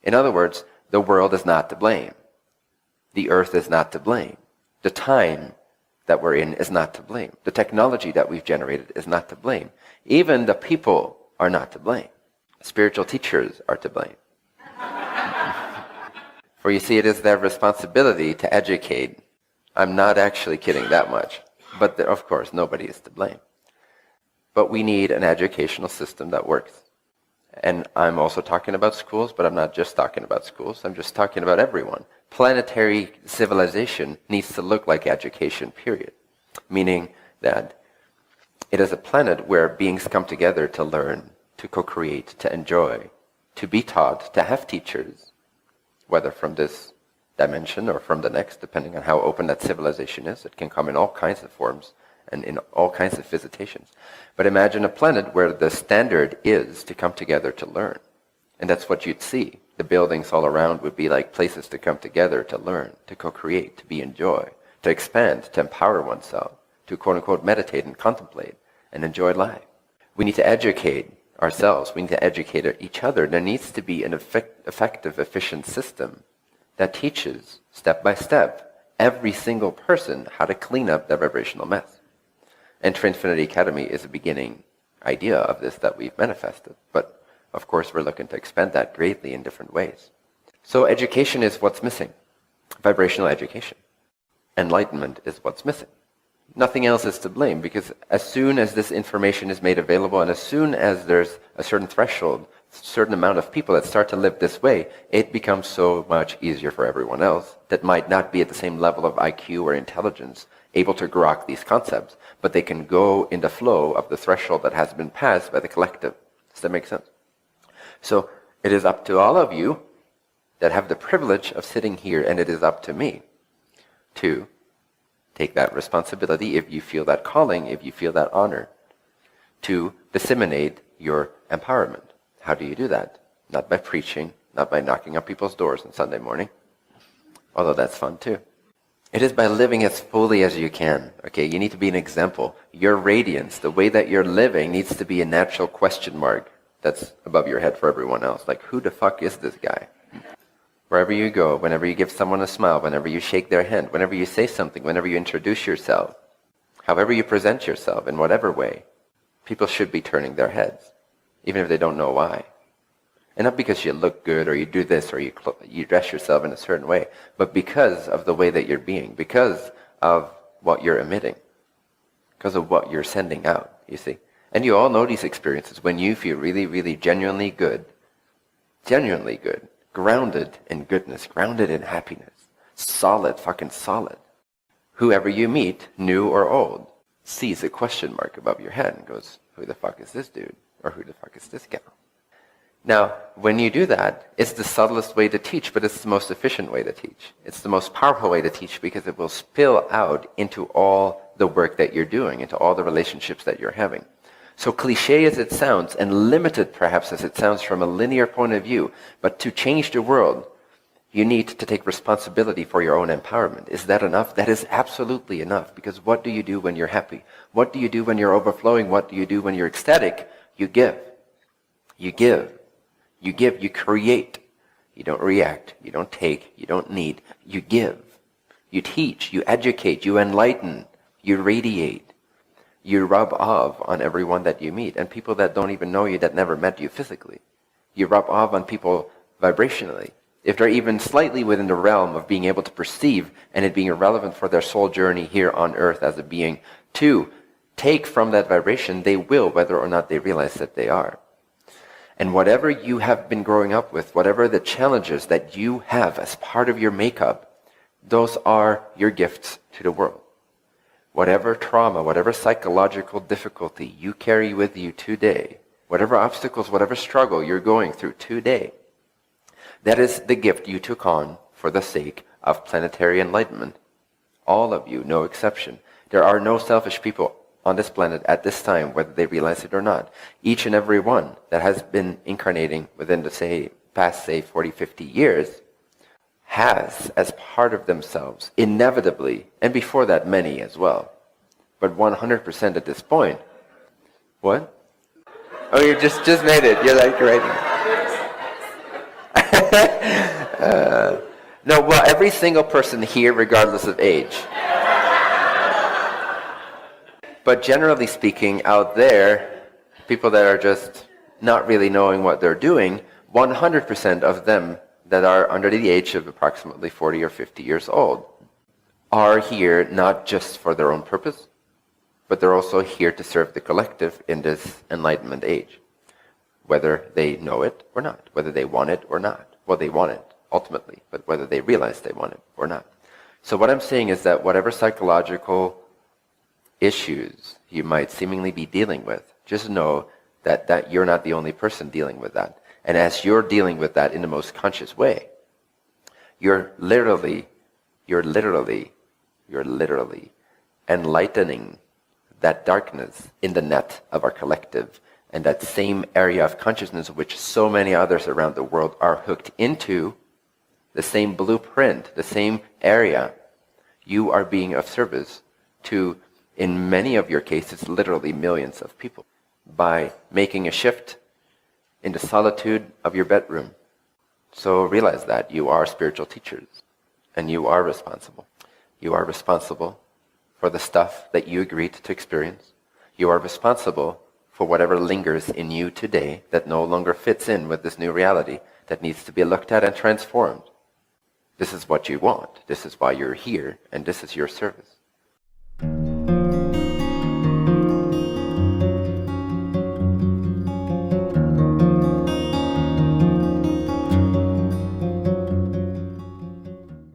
In other words, the world is not to blame. The earth is not to blame. The time that we're in is not to blame. The technology that we've generated is not to blame. Even the people are not to blame. Spiritual teachers are to blame. For you see, it is their responsibility to educate. I'm not actually kidding that much. But of course, nobody is to blame. But we need an educational system that works. And I'm also talking about schools, but I'm not just talking about schools. I'm just talking about everyone. Planetary civilization needs to look like education, period. Meaning that it is a planet where beings come together to learn, to co-create, to enjoy, to be taught, to have teachers, whether from this dimension or from the next, depending on how open that civilization is. It can come in all kinds of forms and in all kinds of visitations. But imagine a planet where the standard is to come together to learn. And that's what you'd see. The buildings all around would be like places to come together to learn, to co-create, to be in joy, to expand, to empower oneself, to quote-unquote meditate and contemplate and enjoy life. We need to educate ourselves. We need to educate each other. There needs to be an effective, efficient system that teaches, step by step, every single person how to clean up their vibrational mess. And Trinfinity Academy is a beginning idea of this that we've manifested. But of course, we're looking to expand that greatly in different ways. So education is what's missing. Vibrational education. Enlightenment is what's missing. Nothing else is to blame, because as soon as this information is made available and as soon as there's a certain threshold, certain amount of people that start to live this way, it becomes so much easier for everyone else that might not be at the same level of IQ or intelligence able to grok these concepts, but they can go in the flow of the threshold that has been passed by the collective. Does that make sense? So it is up to all of you that have the privilege of sitting here, and it is up to me to take that responsibility, if you feel that calling, if you feel that honor, to disseminate your empowerment. How do you do that? Not by preaching, not by knocking on people's doors on Sunday morning, although that's fun too. It is by living as fully as you can. Okay, you need to be an example. Your radiance, the way that you're living, needs to be a natural question mark that's above your head for everyone else. Like, who the fuck is this guy? Wherever you go, whenever you give someone a smile, whenever you shake their hand, whenever you say something, whenever you introduce yourself, however you present yourself, in whatever way, people should be turning their heads, even if they don't know why. And not because you look good or you do this or you dress yourself in a certain way, but because of the way that you're being, because of what you're emitting, because of what you're sending out, you see. And you all know these experiences when you feel really, really genuinely good, grounded in goodness, grounded in happiness, solid, fucking solid. Whoever you meet, new or old, sees a question mark above your head and goes, who the fuck is this dude? Or who the fuck is this gal? Now, when you do that, it's the subtlest way to teach, but it's the most efficient way to teach. It's the most powerful way to teach because it will spill out into all the work that you're doing, into all the relationships that you're having. So cliche as it sounds, and limited perhaps as it sounds from a linear point of view, but to change the world, you need to take responsibility for your own empowerment. Is that enough? That is absolutely enough, because what do you do when you're happy? What do you do when you're overflowing? What do you do when you're ecstatic? You give. You give. You give, you create. You don't react, you don't take, you don't need. You give. You teach, you educate, you enlighten, you radiate. You rub off on everyone that you meet, and people that don't even know you, that never met you physically. You rub off on people vibrationally. If they're even slightly within the realm of being able to perceive and it being irrelevant for their soul journey here on earth as a being, to take from that vibration, they will, whether or not they realize that they are. And whatever you have been growing up with, whatever the challenges that you have as part of your makeup, those are your gifts to the world. Whatever trauma, whatever psychological difficulty you carry with you today, whatever obstacles, whatever struggle you're going through today, that is the gift you took on for the sake of planetary enlightenment. All of you, no exception. There are no selfish people on this planet at this time, whether they realize it or not. Each and every one that has been incarnating within the past 40, 50 years has as part of themselves, inevitably, and before that many as well, but 100% at this point. What? Oh, you just made it. You're like right. No, well, every single person here, regardless of age. But generally speaking, out there, people that are just not really knowing what they're doing, 100% of them that are under the age of approximately 40 or 50 years old are here not just for their own purpose, but they're also here to serve the collective in this enlightenment age, whether they know it or not, whether they want it or not. Well, they want it, ultimately, but whether they realize they want it or not. So what I'm saying is that whatever psychological issues you might seemingly be dealing with, just know that you're not the only person dealing with that. And as you're dealing with that in the most conscious way, you're literally enlightening that darkness in the net of our collective, and that same area of consciousness which so many others around the world are hooked into, the same blueprint, the same area. You are being of service to, in many of your cases, literally millions of people, by making a shift in the solitude of your bedroom. So realize that you are spiritual teachers, and you are responsible. You are responsible for the stuff that you agreed to experience. You are responsible for whatever lingers in you today that no longer fits in with this new reality that needs to be looked at and transformed. This is what you want. This is why you're here, and this is your service.